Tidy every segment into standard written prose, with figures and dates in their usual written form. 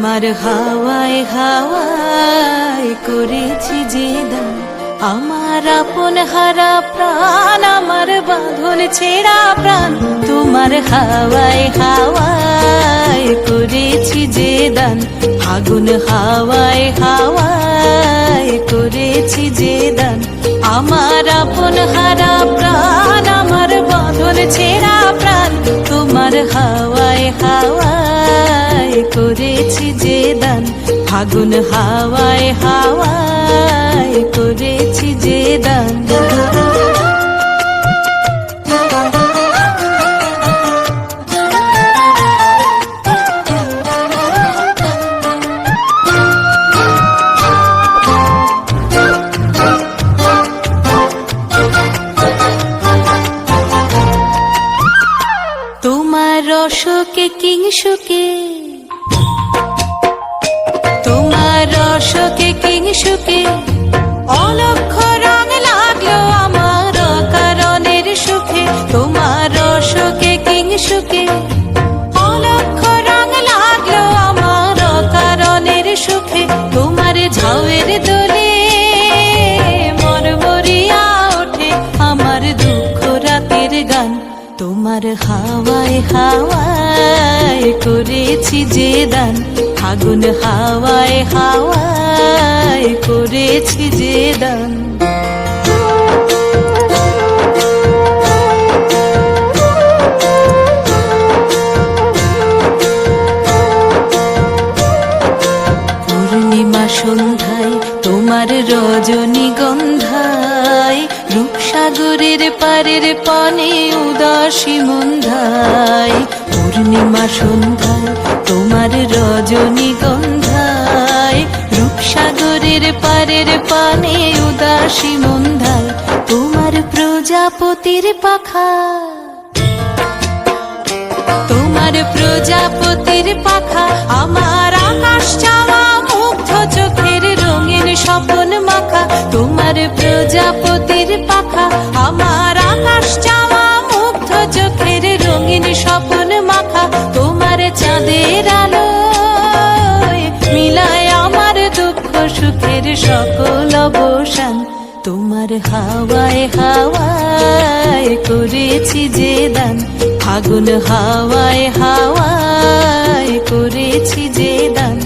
তোমার হাওয়ায় হাওয়ায় করেছি যে দান, আমার আপন হারা প্রাণ, আমার বাঁধন ছেঁড়া প্রাণ। তোমার হাওয়ায় হাওয়ায় করেছি যে দান, আগুন হাওয়ায় হাওয়ায় করেছি যে দান, আমার আপন হারা প্রাণ, আমার বাঁধন ছেঁড়া প্রাণ। তোমার হাওয়ায় হাওয়ায় করেছি যে দান, আগুন হাওয়ায় হাওয়ায় করেছি যে দান। তোমার রসকে কিংসুকে, তোমার রসকে কিংসুকে অলক্ষ রং লাগলো আমার কারণের সুখে। তোমার রসকে কিংসুকে অলক্ষ রং লাগলো আমার কারণের সুখে। তোমার ঝাউয়ের দোলে মরমরিয়া ওঠে আমার দুঃখ রাতের গান। তোমার হাওয়ায় হাওয়ায় করেছি যে দান, আগুন হাওয়ায় হাওয়ায় করেছি যে দান। পূর্ণিমা সন্ধ্যায় তোমার রজনীগন্ধায়, রূপসাগরের পারের পানে উদাসী মন্ধায়। পূর্ণিমা সন্ধ্যায় তোমার রজনীগন্ধায়, রূপসাগরের পারের পানে উদাসী মন্ধায়। তোমার প্রজাপতির পাখা, তোমার প্রজাপতির পাখা আমার আকাশ চাওয়া মুগ্ধ চোখের রঙিন স্বপন মাখা। তোমার প্রজাপতির পাখা আমার আকাশ চাওয়া মুগ্ধ চোখের রঙিন স্বপন মাখা। তোমার চাঁদের আলো মিলায় আমার দুঃখ সুখের সকল অবসান। তোমার হাওয়ায় হাওয়ায় করেছি যে দান, আগুন হাওয়ায় হাওয়ায় করেছি যে দান,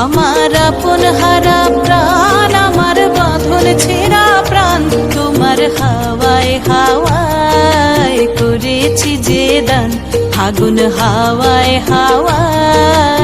আমার আপন হারা প্রাণ, আমার বাঁধন ছেঁড়া প্রাণ। তোমার হাওয়ায় হাওয়ায় করেছি যে দান, আগুন হাওয়ায় হাওয়ায়